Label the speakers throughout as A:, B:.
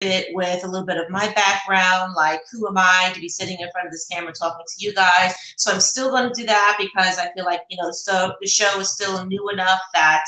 A: bit with a little bit of my background, like who am I to be sitting in front of this camera talking to you guys. So I'm still going to do that because I feel like, the show is still new enough that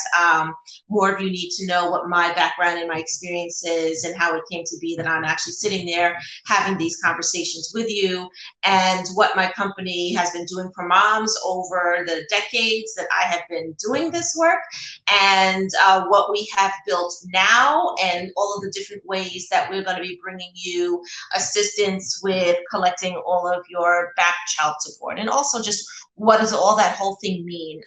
A: more of you need to know what my background and my experience is and how it came to be that I'm actually sitting there having these conversations with you, and what my company has been doing for moms over the decades that I have been doing this work, and what we have built now, and all of the different ways that we're going to be bringing you assistance with collecting all of your back child support, and also just what does all that whole thing mean.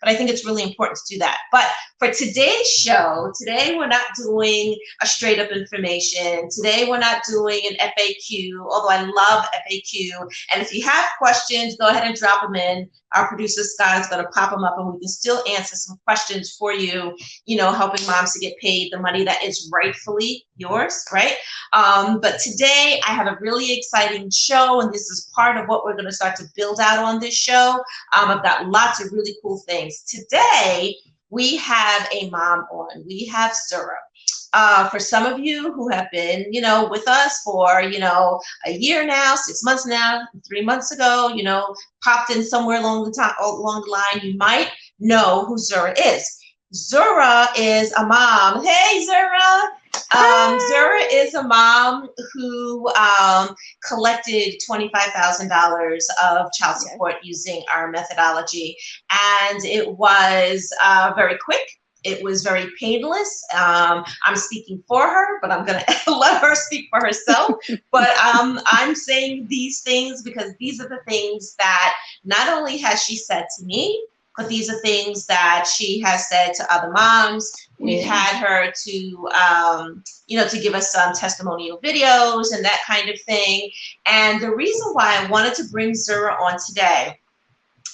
A: But I think it's really important to do that. But for today's show, today we're not doing a straight up information. Today we're not doing an FAQ, although I love FAQ. And if you have questions, go ahead and drop them in. Our producer Scott is going to pop them up, and we can still answer some questions for you, helping moms to get paid the money that is rightfully yours, right? But today I have a really exciting show, and this is part of what we're going to start to build out on this show. I've got lots of really cool things. Today, we have a mom on. We have Zura. For some of you who have been, with us for, a year now, 6 months now, 3 months ago, popped in somewhere along the line, you might know who Zura is. Zura is a mom. Hey, Zura. Zura is a mom who collected $25,000 of child support using our methodology. And it was very quick. It was very painless. I'm speaking for her, but I'm going to let her speak for herself. But I'm saying these things because these are the things that not only has she said to me, but these are things that she has said to other moms. We've had her to give us some testimonial videos and that kind of thing. And the reason why I wanted to bring Zura on today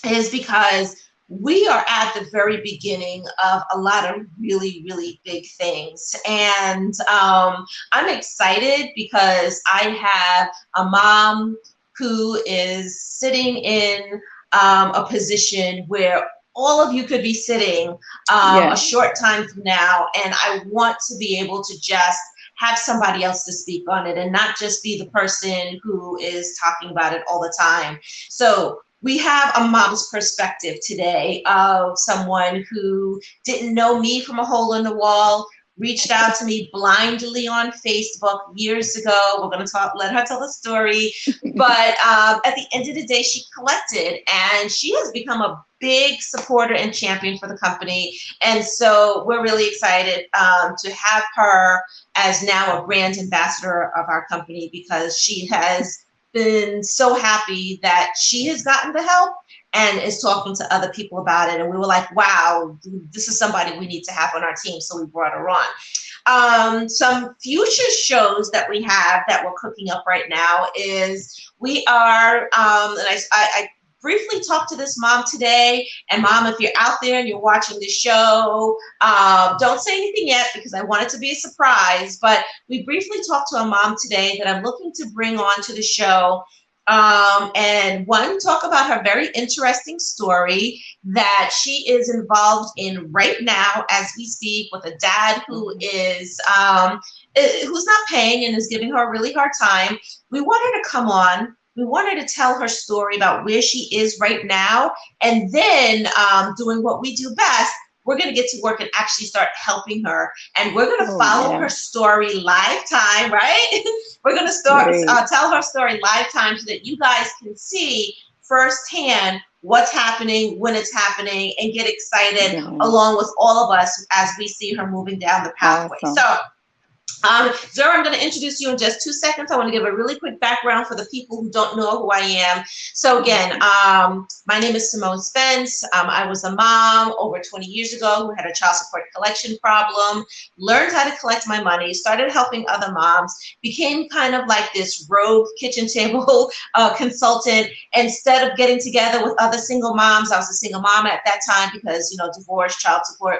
A: is because we are at the very beginning of a lot of really, really big things. And I'm excited because I have a mom who is sitting in a position where all of you could be sitting a short time from now, and I want to be able to just have somebody else to speak on it and not just be the person who is talking about it all the time. So we have a mom's perspective today of someone who didn't know me from a hole in the wall, reached out to me blindly on Facebook years ago. We're going to let her tell the story. But at the end of the day, she collected, and she has become a big supporter and champion for the company. And so we're really excited to have her as now a brand ambassador of our company, because she has been so happy that she has gotten the help and is talking to other people about it. And we were like, wow, this is somebody we need to have on our team. So we brought her on. Some future shows that we have that we're cooking up right now is we are, and I briefly talked to this mom today. And mom, if you're out there and you're watching the show, don't say anything yet because I want it to be a surprise. But we briefly talked to a mom today that I'm looking to bring on to the show. And talk about her very interesting story that she is involved in right now as we speak, with a dad who is who's not paying and is giving her a really hard time. We want her to come on. We want her to tell her story about where she is right now, and then doing what we do best. We're going to get to work and actually start helping her. And we're going to follow her story live time, right? We're going to tell her story live time so that you guys can see firsthand what's happening, when it's happening, and get excited along with all of us as we see her moving down the pathway. Awesome. So, Zura, I'm going to introduce you in just 2 seconds. I want to give a really quick background for the people who don't know who I am. So again, my name is Simone Spence. I was a mom over 20 years ago who had a child support collection problem, learned how to collect my money, started helping other moms, became kind of like this rogue kitchen table consultant. Instead of getting together with other single moms, I was a single mom at that time because, divorce, child support.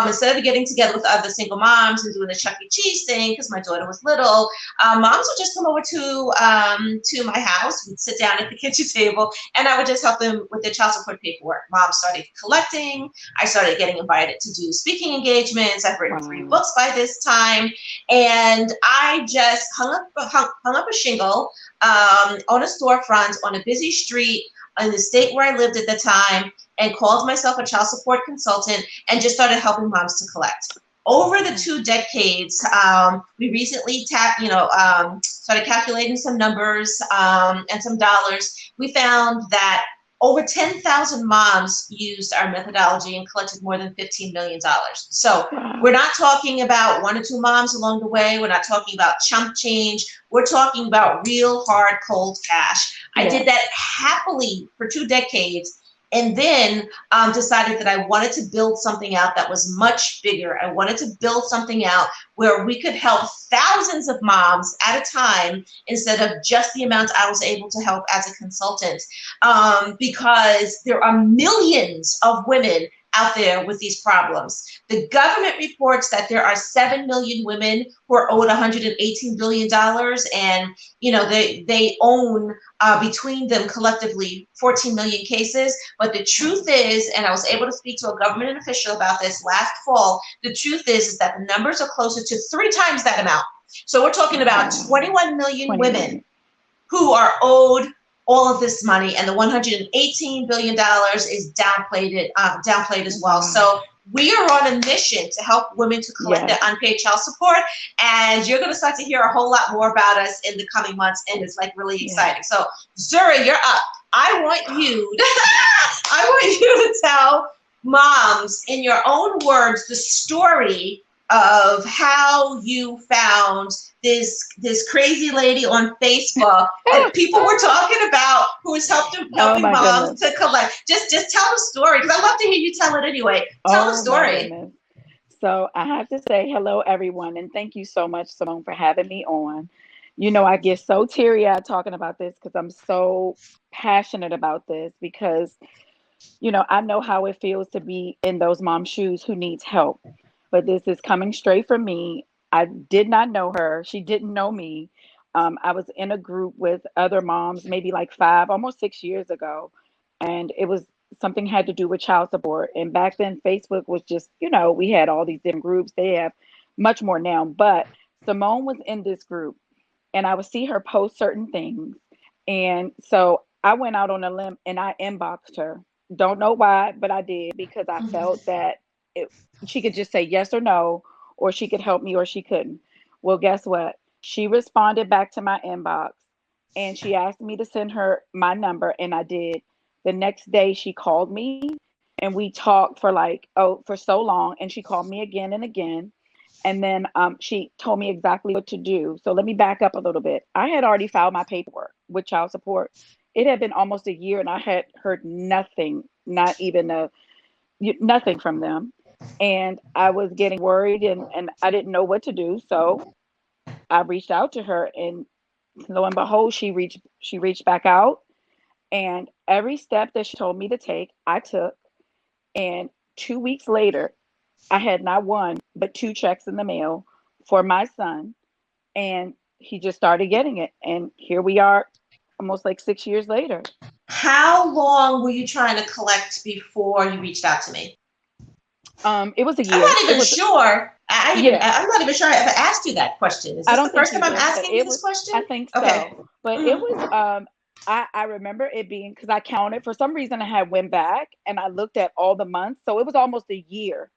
A: Instead of getting together with other single moms and doing the Chuck E. Cheese thing, thing, because my daughter was little, moms would just come over to my house. We'd sit down at the kitchen table, and I would just help them with their child support paperwork. Mom started collecting. I started getting invited to do speaking engagements. I've written 3 books by this time, and I just hung up a shingle on a storefront on a busy street in the state where I lived at the time, and called myself a child support consultant, and just started helping moms to collect. Over the 2 decades, we recently started calculating some numbers and some dollars. We found that over 10,000 moms used our methodology and collected more than $15 million. So we're not talking about 1 or 2 moms along the way. We're not talking about chump change. We're talking about real, hard, cold cash. I did that happily for 2 decades. And then decided that I wanted to build something out that was much bigger. I wanted to build something out where we could help thousands of moms at a time instead of just the amount I was able to help as a consultant, because there are millions of women out there with these problems. The government reports that there are 7 million women who are owed $118 billion, and they own between them collectively 14 million cases. But the truth is, and I was able to speak to a government official about this last fall, the truth is that the numbers are closer to 3 times that amount. So we're talking about 21 million women who are owed all of this money, and the $118 billion is downplayed as well. So we are on a mission to help women to collect their unpaid child support, and you're going to start to hear a whole lot more about us in the coming months, and it's like really exciting. So Zura, you're up. I want you to tell moms in your own words the story of how you found this crazy lady on Facebook that people were talking about, who was helping moms to collect. Just tell the story, because I love to hear you tell it anyway. Tell the story.
B: So I have to say hello, everyone, and thank you so much, Simone, for having me on. I get so teary-eyed talking about this because I'm so passionate about this, because I know how it feels to be in those mom's shoes who needs help. But this is coming straight from me. I did not know her. She didn't know me. I was in a group with other moms, maybe like 5, almost 6 years ago. And it was something had to do with child support. And back then, Facebook was just, we had all these different groups. They have much more now. But Simone was in this group, and I would see her post certain things. And so I went out on a limb and I inboxed her. Don't know why, but I did, because I felt that she could just say yes or no, or she could help me, or she couldn't. Well, guess what? She responded back to my inbox, and she asked me to send her my number, and I did. The next day she called me, and we talked for so long, and she called me again and again. And then she told me exactly what to do. So let me back up a little bit. I had already filed my paperwork with child support. It had been almost a year, and I had heard nothing, not even nothing from them. And I was getting worried, and I didn't know what to do. So I reached out to her, and lo and behold, she reached back out. And every step that she told me to take, I took. And 2 weeks later, I had not 1, but 2 checks in the mail for my son. And he just started getting it. And here we are, almost like 6 years later.
A: How long were you trying to collect before you reached out to me?
B: It was a year.
A: I'm not even sure. I'm not even sure I ever asked you that question. Is this the first time I'm asking you this question?
B: I think so. Okay. But it was, I remember it being, because I counted, for some reason I had went back and I looked at all the months. So it was almost a year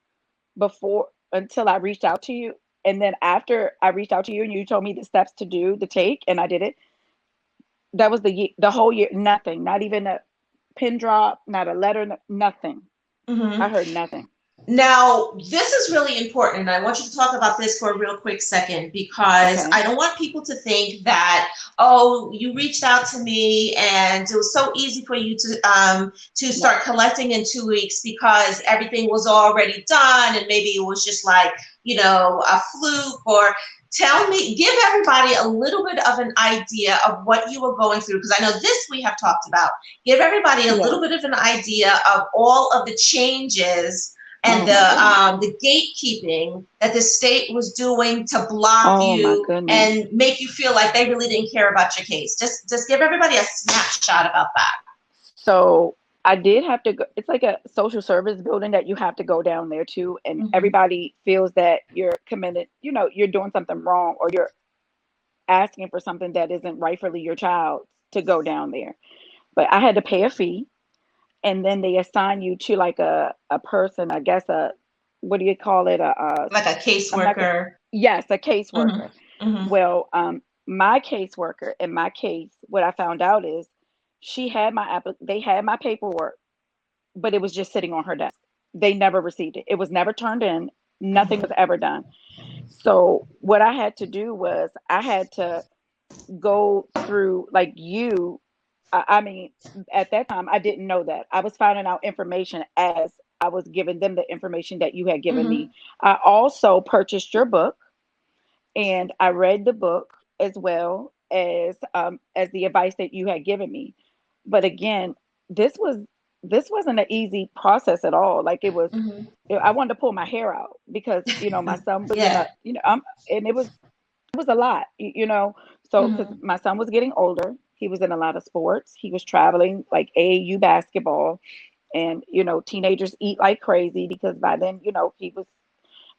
B: until I reached out to you. And then after I reached out to you and you told me the steps to take, and I did it, that was the whole year. Nothing, not even a pin drop, not a letter, nothing. I heard nothing.
A: Now, this is really important, and I want you to talk about this for a real quick second, because I don't want people to think that, oh, you reached out to me and it was so easy for you to start collecting in 2 weeks because everything was already done, and maybe it was just like, a fluke. Or give everybody a little bit of an idea of what you were going through, because I know this we have talked about. Give everybody a little bit of an idea of all of the changes and
B: Oh my goodness.
A: the gatekeeping that the state was doing to block
B: Oh my
A: you
B: goodness.
A: and make you feel like they really didn't care about your case. Just give everybody a snapshot about that.
B: So I did have to go. It's like a social service building that you have to go down there to, and
A: Mm-hmm.
B: everybody feels that you're committed. You're doing something wrong, or you're asking for something that isn't rightfully your child to go down there. But I had to pay a fee, and then they assign you to like a person, I guess, a what do you call it?
A: Like a
B: I'm not gonna,
A: caseworker.
B: yes, a
A: Mm-hmm.
B: caseworker.
A: Mm-hmm.
B: Well, my caseworker in my case, what I found out is they had my paperwork, but it was just sitting on her desk. They never received it. It was never turned in. Nothing was ever done. So what I had to do was I had to go through like you. I mean, at that time, I didn't know that. I was finding out information as I was giving them the information that you had given
A: Mm-hmm.
B: me. I also purchased your book and I read the book as well as the advice that you had given me. But again, this was this wasn't an easy process at all. Like
A: Mm-hmm.
B: I wanted to pull my hair out because my son was in
A: Yeah.
B: a and it was a lot, So because
A: Mm-hmm.
B: my son was getting older, he was in a lot of sports. He was traveling like AAU basketball, and teenagers eat like crazy because by then he was,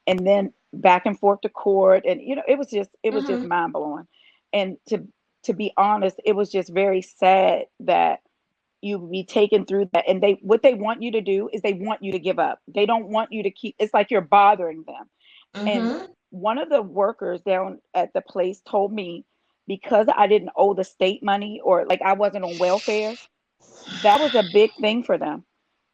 B: and then back and forth to court, and it was just
A: Mm-hmm.
B: mind blowing, and to be honest, it was just very sad that you be taken through that, and what they want you to do is they want you to give up. They don't want you to keep. It's like you're bothering them. And
A: Mm-hmm.
B: one of the workers down at the place told me because I didn't owe the state money or like I wasn't on welfare, that was a big thing for them.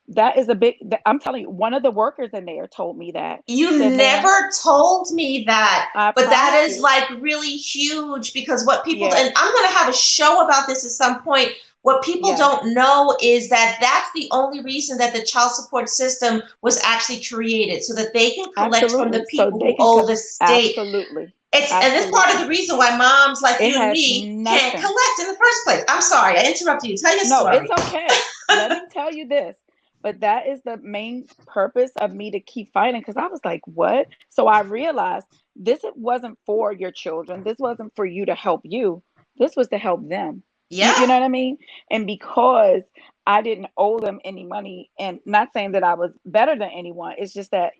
B: That is a big, I'm telling you, one of the workers in there told me that. He
A: You
B: said, ma'am,
A: never told me that,
B: I
A: but that
B: promise
A: is
B: you.
A: like really huge because what people,
B: Yes,
A: and I'm going to have a show about this at some point. What people
B: yes,
A: don't know is that that's the only reason that the child support system was actually created so that they can collect from the
B: absolutely. So
A: people
B: they
A: who
B: can,
A: owe the state.
B: absolutely,
A: And it's part of
B: absolutely.
A: the reason why moms like
B: It
A: you and
B: has
A: me can't
B: nothing.
A: collect in the first place. I'm sorry, I interrupted you. Tell your
B: No, it's
A: story.
B: okay. Let me tell you this. But that is the main purpose of me to keep fighting because I was like, what? So I realized this wasn't for your children. This wasn't for you to help you. This was to help them. You,
A: Yeah.
B: you know what I mean? And because I didn't owe them any money, and not saying that I was better than anyone, it's just that,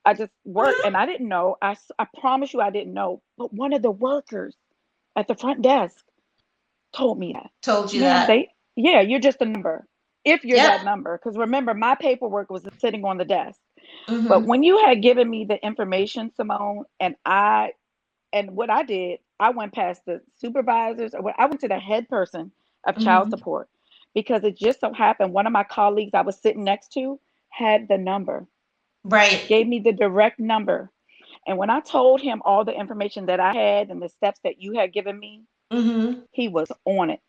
B: I just worked and I didn't know. I promise you I didn't know. But one of the workers at the front desk told me that.
A: Told you
B: Ma'am,
A: that.
B: yeah, you're just a number. If you're
A: Yep.
B: that number. Because remember, my paperwork was sitting on the desk. But
A: Mm-hmm.
B: when you had given me the information, Simone, and what I did, I went past the supervisors, or I went to the head person of child
A: Mm-hmm.
B: support because it just so happened one of my colleagues I was sitting next to had the number,
A: Right.
B: gave me the direct number. And when I told him all the information that I had and the steps that you had given me,
A: Mm-hmm.
B: he was on it.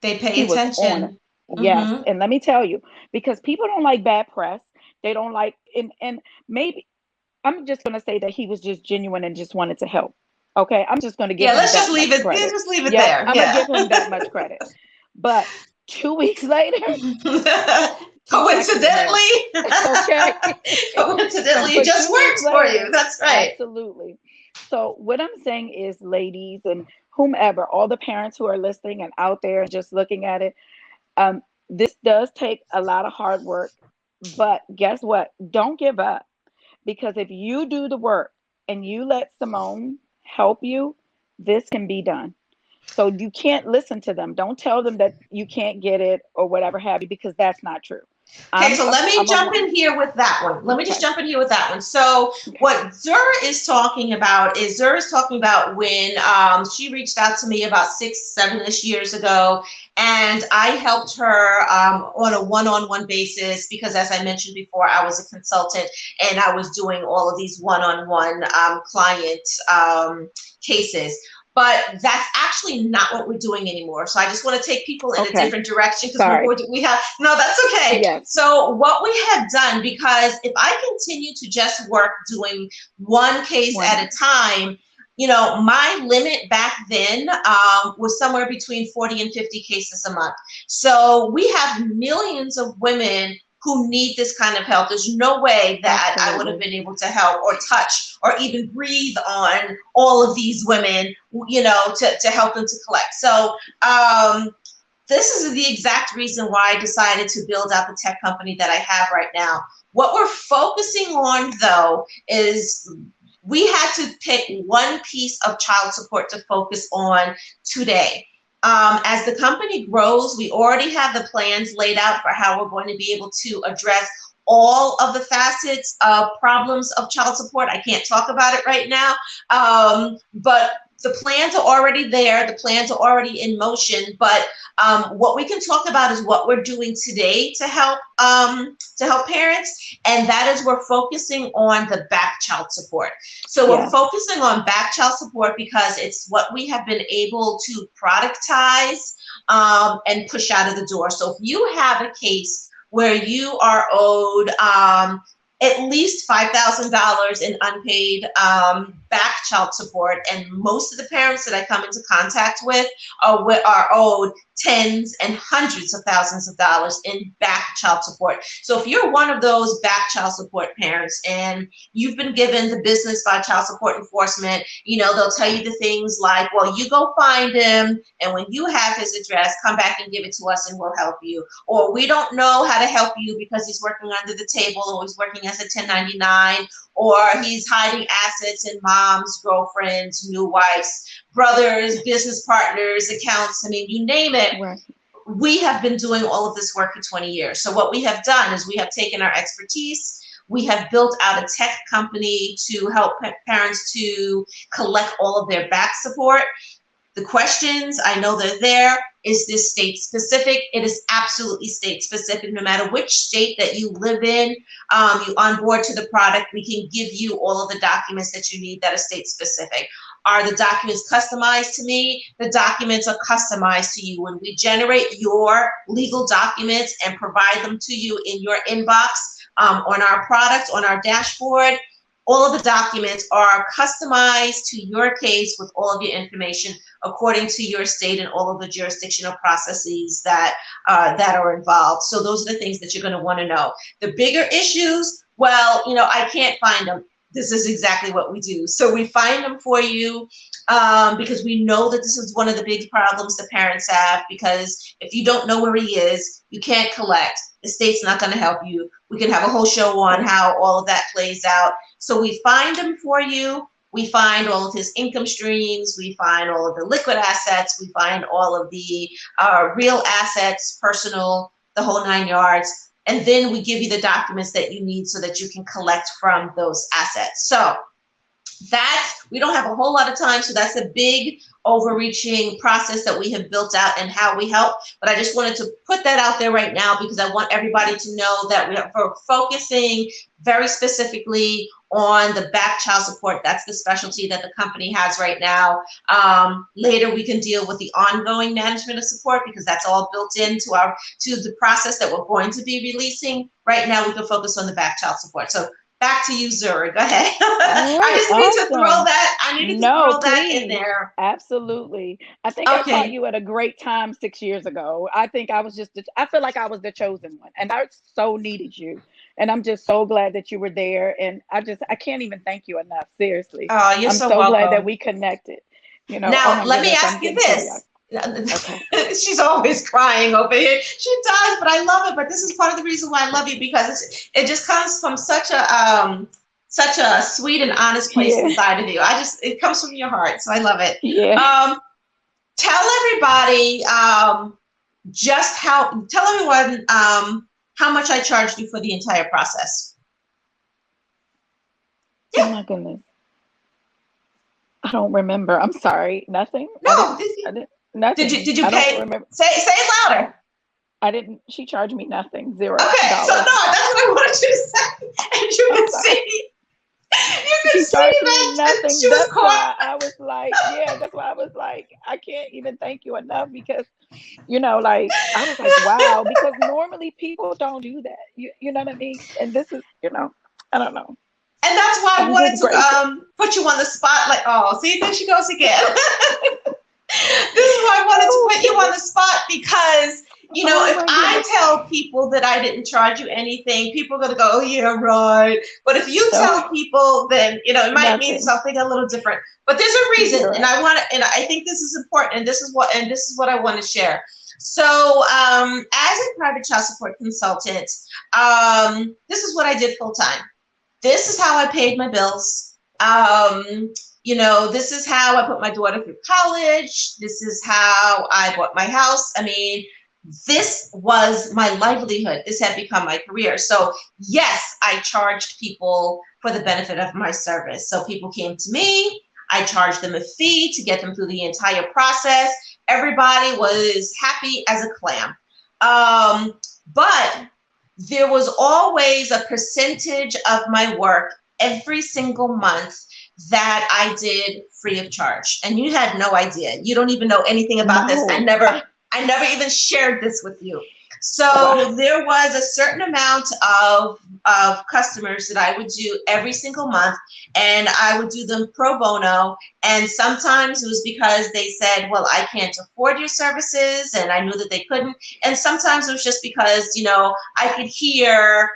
A: They pay
B: He was on it.
A: attention.
B: Yes.
A: Mm-hmm.
B: And let me tell you, because people don't like bad press. They don't like, and maybe I'm just going to say that he was just genuine and just wanted to help. Okay. I'm just going to give
A: Yeah,
B: him
A: let's just
B: that
A: leave
B: much
A: it.
B: credit.
A: Just leave it
B: Yep.
A: there.
B: I'm going to
A: Yeah.
B: give him that much credit. But 2 weeks later, he texted me.
A: Coincidentally,
B: Okay.
A: coincidentally, it
B: But
A: just
B: 2 weeks
A: works for you.
B: later,
A: That's right.
B: absolutely. So, what I'm saying is, ladies and whomever, all the parents who are listening and out there and just looking at it, this does take a lot of hard work, but guess what? Don't give up because if you do the work and you let Simone help you, this can be done. So you can't listen to them. Don't tell them that you can't get it or whatever have you because that's not true.
A: Okay,
B: I'm
A: so
B: a,
A: let me
B: I'm a
A: jump
B: woman.
A: in here with that one. Let me just
B: Okay.
A: jump in here with that one. So,
B: Okay.
A: what Zura is talking about is when she reached out to me about 6, 7-ish years ago, and I helped her on a one-on-one basis because, as I mentioned before, I was a consultant and I was doing all of these one-on-one client cases. But that's actually not what we're doing anymore. So I just want to take people in a
B: Okay.
A: different direction because
B: Sorry.
A: we have, no, that's okay.
B: Yes.
A: So what we have done, because if I continue to just work doing one case
B: One.
A: at a time, my limit back then was somewhere between 40 and 50 cases a month. So we have millions of women who need this kind of help. There's no way that I would have
B: Absolutely.
A: been able to help or touch or even breathe on all of these women, you know, to help them to collect. So this is the exact reason why I decided to build out the tech company that I have right now. What we're focusing on, though, is we had to pick one piece of child support to focus on today. As the company grows, we already have the plans laid out for how we're going to be able to address all of the facets of problems of child support. I can't talk about it right now, but the plans are already there. The plans are already in motion. But what we can talk about is what we're doing today to help parents, and that is we're focusing on the back child support. So we're focusing on back child support because it's what we have been able to productize and push out of the door. So if you have a case where you are owed at least $5,000 in unpaid back child support, and most of the parents that I come into contact with are owed tens and hundreds of thousands of dollars in back child support. So if you're one of those back child support parents and you've been given the business by child support enforcement, you know, they'll tell you the things like, well, you go find him, and when you have his address, come back and give it to us and we'll help you. Or we don't know how to help you because he's working under the table, or he's working as a 1099, or he's hiding assets in mom's, girlfriends, new wives, brothers, business partners, accounts. I mean, you name it.
B: Right.
A: We have been doing all of this work for 20 years. So what we have done is we have taken our expertise, we have built out a tech company to help parents to collect all of their back support. The questions, I know they're there. Is this state specific? It is absolutely state specific. No matter which state that you live in, you onboard to the product, we can give you all of the documents that you need that are state specific. Are the documents customized to me? The documents are customized to you. When we generate your legal documents and provide them to you in your inbox on our product, on our dashboard, all of the documents are customized to your case with all of your information according to your state and all of the jurisdictional processes that are involved. So those are the things that you're going to want to know. The bigger issues, well, you know, I can't find them. This is exactly what we do. So we find them for you because we know that this is one of the big problems the parents have, because if you don't know where he is, you can't collect. The state's not going to help you. We can have a whole show on how all of that plays out. So we find them for you. We find all of his income streams. We find all of the liquid assets. We find all of the real assets, personal, the whole 9 yards. And then we give you the documents that you need so that you can collect from those assets. So that, we don't have a whole lot of time, so that's a big overreaching process that we have built out and how we help. But I just wanted to put that out there right now because I want everybody to know that we're focusing very specifically on the back child support. That's the specialty that the company has right now. Later we can deal with the ongoing management of support because that's all built into the process that we're going to be releasing. Right now we can focus on the back child support. So back to you, Zuri. Go ahead.
B: Right,
A: I just need to throw that. I needed to throw that in there.
B: Absolutely. I think I caught you at a great time 6 years ago. I think I was I feel like I was the chosen one, and I so needed you. And I'm just so glad that you were there. And I can't even thank you enough. Seriously.
A: Oh, you're
B: I'm
A: so
B: glad
A: welcome.
B: that we connected. You know.
A: Now,
B: Oh
A: let me
B: goodness,
A: ask you this.
B: Okay.
A: She's always crying over here. She does, but I love it. But this is part of the reason why I love you, because it just comes from such a sweet and honest place inside of you. It comes from your heart, so I love it.
B: Yeah.
A: Tell everybody tell everyone how much I charged you for the entire process.
B: Yeah. Oh my goodness. I don't remember. I'm sorry. Nothing?
A: No.
B: Nothing.
A: Did you
B: I
A: pay?
B: Don't remember.
A: Say it louder.
B: I didn't. She charged me nothing. $0.
A: Okay, so no, that's what I wanted you to say. And you can see. You can see that
B: nothing.
A: She was caught.
B: I was like, that's why I was like, I can't even thank you enough because, like, I was like, wow, because normally people don't do that. You know what I mean? And this is, I don't know.
A: And that's why I wanted to put you on the spot. Like, oh, see, there she goes again. This is why I wanted to put you on the spot because
B: Oh
A: If
B: my
A: I
B: goodness.
A: tell people that I didn't charge you anything, people are going to go, oh, yeah, right. But if you
B: No,
A: tell people, then, it might mean
B: nothing.
A: something a little different. But there's a reason.
B: You're
A: And
B: right.
A: and I think this is important. And this is what I want to share. So, as a private child support consultant, this is what I did full time. This is how I paid my bills. This is how I put my daughter through college. This is how I bought my house. I mean, this was my livelihood. This had become my career. So, yes, I charged people for the benefit of my service. So, people came to me. I charged them a fee to get them through the entire process. Everybody was happy as a clam. But there was always a percentage of my work every single month that I did free of charge. And you had no idea. You don't even know anything about this.
B: No.
A: I never even shared this with you.
B: Wow.
A: So there was a certain amount of customers that I would do every single month, and I would do them pro bono. And sometimes it was because they said, well, I can't afford your services, and I knew that they couldn't. And sometimes it was just because, I could hear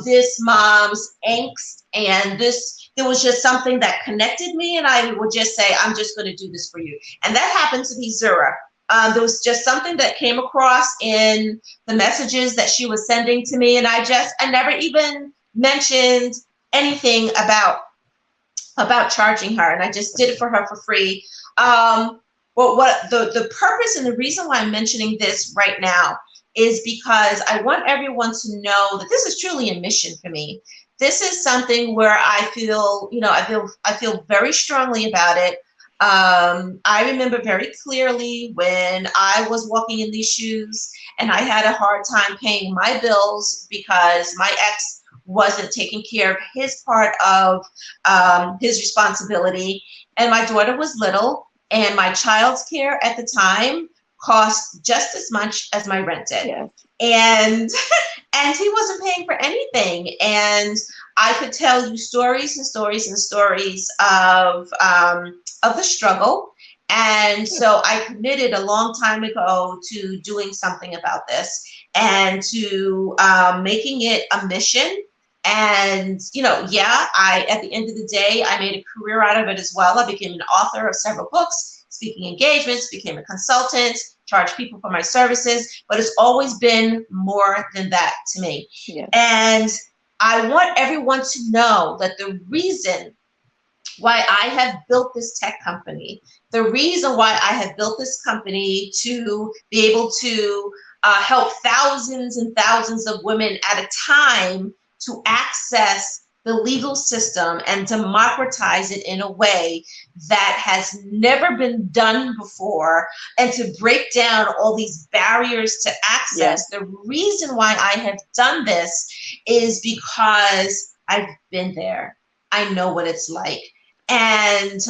A: this mom's angst, and there was just something that connected me, and I would just say, I'm just going to do this for you. And that happened to be Zura. There was just something that came across in the messages that she was sending to me, and I never even mentioned anything about charging her, and I just did it for her for free. But what the purpose and the reason why I'm mentioning this right now is because I want everyone to know that this is truly a mission for me. This is something where I feel very strongly about it. I remember very clearly when I was walking in these shoes and I had a hard time paying my bills because my ex wasn't taking care of his part of his responsibility. And my daughter was little, and my child's care at the time cost just as much as my rent did.
B: Yes.
A: And and he wasn't paying for anything. And I could tell you stories and stories and stories of the struggle. And so I committed a long time ago to doing something about this and to making it a mission. And, at the end of the day, I made a career out of it as well. I became an author of several books, speaking engagements, became a consultant, charged people for my services, but it's always been more than that to me.
B: Yes.
A: And I want everyone to know that the reason why I have built this tech company, the reason why I have built this company to be able to help thousands and thousands of women at a time to access the legal system and democratize it in a way that has never been done before, and to break down all these barriers to access.
B: Yes.
A: The reason why I have done this is because I've been there. I know what it's like. And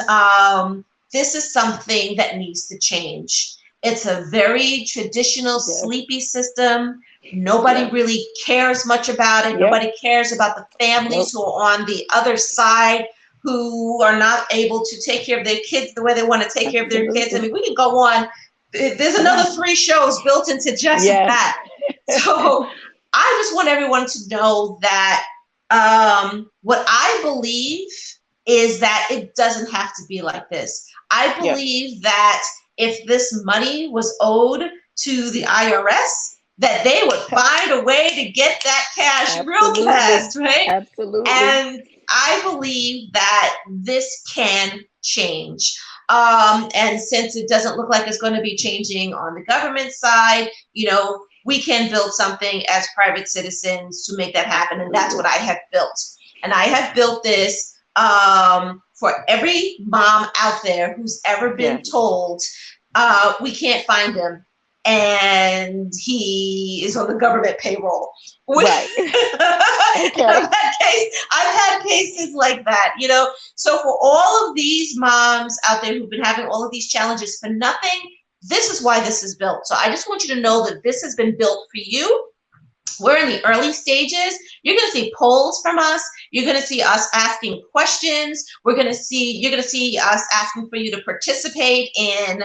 A: this is something that needs to change. It's a very traditional,
B: Yes.
A: sleepy system. Nobody
B: Yes.
A: really cares much about it.
B: Yep.
A: Nobody cares about the families
B: Nope.
A: who are on the other side, who are not able to take care of their kids the way they want to take care of their kids. I
B: Absolutely.
A: mean, we can go on. There's another 3 shows built into just
B: Yes.
A: that. So I just want everyone to know that what I believe is that it doesn't have to be like this. I
B: Yep.
A: believe that if this money was owed to the IRS, that they would find a way to get that cash real
B: Absolutely.
A: fast, right?
B: Absolutely.
A: And I believe that this can change. And since it doesn't look like it's going to be changing on the government side, we can build something as private citizens to make that happen. And that's what I have built. And I have built this for every mom out there who's ever been
B: Yes.
A: told we can't find him and he is on the government payroll.
B: Right. Okay.
A: I've had cases like that, So for all of these moms out there who've been having all of these challenges for nothing, this is why this is built. So I just want you to know that this has been built for you. We're in the early stages. You're going to see polls from us. You're going to see us asking questions. You're going to see us asking for you to participate in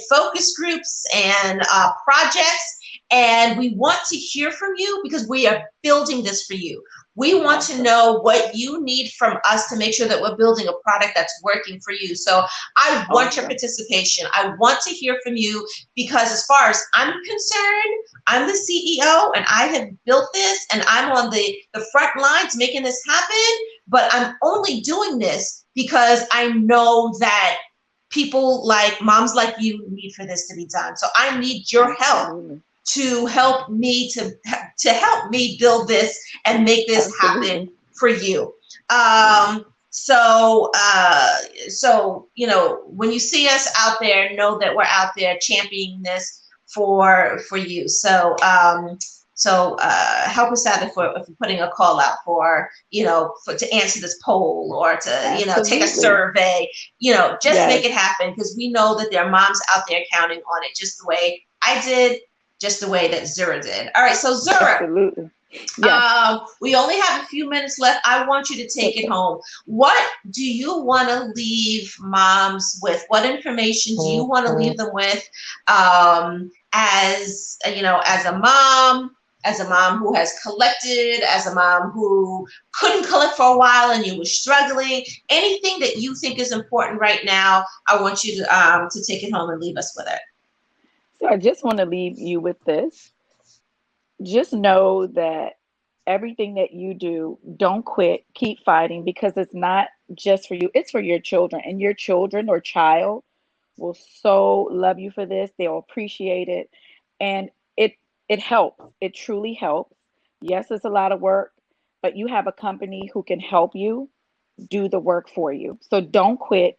A: focus groups and projects. And we want to hear from you because we are building this for you. We want to
B: Awesome.
A: know what you need from us to make sure that we're building a product that's working for you. So I want your
B: Awesome.
A: participation. I want to hear from you because as far as I'm concerned, I'm the CEO and I have built this and I'm on the front lines making this happen. But I'm only doing this because I know that people like moms like you need for this to be done. So I need your help
B: Absolutely.
A: to help me to help me build this and make this happen
B: Absolutely.
A: for you.
B: Yes.
A: So you know, when you see us out there, know that we're out there championing this for you. Help us out if we're putting a call out for, you know, to answer this poll or to, you know, take a
B: Absolutely.
A: survey, you know, just make
B: Yes.
A: it happen because we know that there are moms out there counting on it just the way I did, just the way that Zura did. All right, so Zura,
B: Absolutely. Yes.
A: we only have a few minutes left. I want you to take it
B: Okay.
A: home. What do you want to leave moms with? What information do you want to leave them with? As you know, as a mom who has collected, as a mom who couldn't collect for a while and you were struggling, anything that you think is important right now, I want you to take it home and leave us with it.
B: So I just want to leave you with this. Just know that everything that you do, don't quit, keep fighting because it's not just for you, it's for your children. And your children or child will so love you for this. They'll appreciate it. And it helps. It truly helps. Yes, it's a lot of work, but you have a company who can help you do the work for you. So don't quit.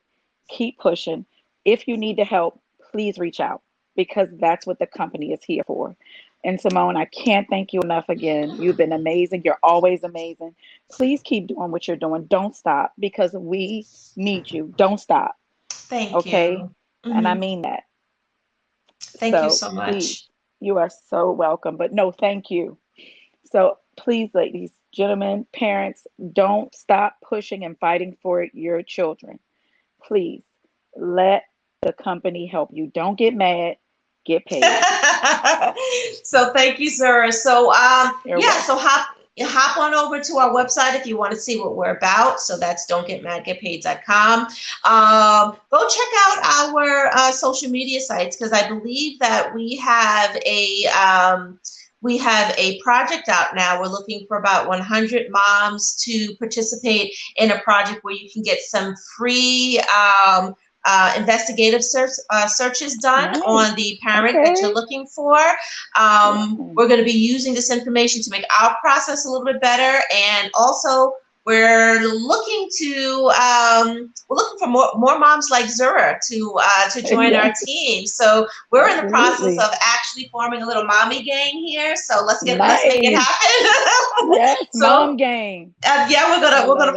B: Keep pushing. If you need the help, please reach out because that's what the company is here for. And Simone, I can't thank you enough again. You've been amazing. You're always amazing. Please keep doing what you're doing. Don't stop because we need you. Don't stop.
A: Thank
B: Okay.
A: you.
B: And I
A: Hmm.
B: mean that.
A: Thank you
B: So
A: so
B: please,
A: much.
B: you are so welcome. But no, thank you. So please, ladies, gentlemen, parents, don't stop pushing and fighting for your children. Please let the company help you. Don't get mad, get paid.
A: So thank you, sir. So
B: You're
A: yeah,
B: welcome.
A: so hop on over to our website if you want to see what we're about. So that's don'tgetmadgetpaid.com. Go check out our social media sites because I believe that we have a project out now. We're looking for about 100 moms to participate in a project where you can get some free investigative searches done
B: Nice.
A: on the parent that you're
B: Okay.
A: looking for.
B: Yeah.
A: We're going to be using this information to make our process a little bit better, and also we're looking for more moms like Zura to join
B: Yeah.
A: our team. So we're in the process
B: Absolutely.
A: of actually forming a little mommy gang here. So let's make it
B: Nice.
A: happen.
B: Yes.
A: So
B: Mom gang.
A: yeah,
B: I love it.
A: we're gonna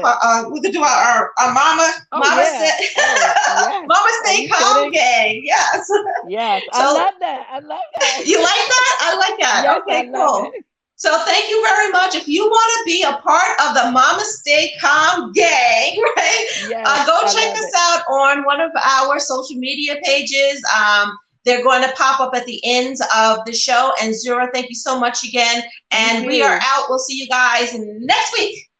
A: do our
B: Oh yeah. Oh yes.
A: mama
B: Are
A: stay
B: you
A: calm
B: kidding?
A: gang. Yes.
B: Yes. I
A: So
B: love that. I love that.
A: you like that? I like that.
B: Yes, I
A: Okay,
B: love
A: cool.
B: it.
A: So thank you very much. If you want to be a part of the Mama Stay Calm gang, right?
B: Yes,
A: Go
B: I
A: check
B: love
A: us
B: it.
A: out on one of our social media pages. They're going to pop up at the ends of the show. And Zura, thank you so much again.
B: Thank
A: And we are
B: you.
A: out. We'll see you guys next week.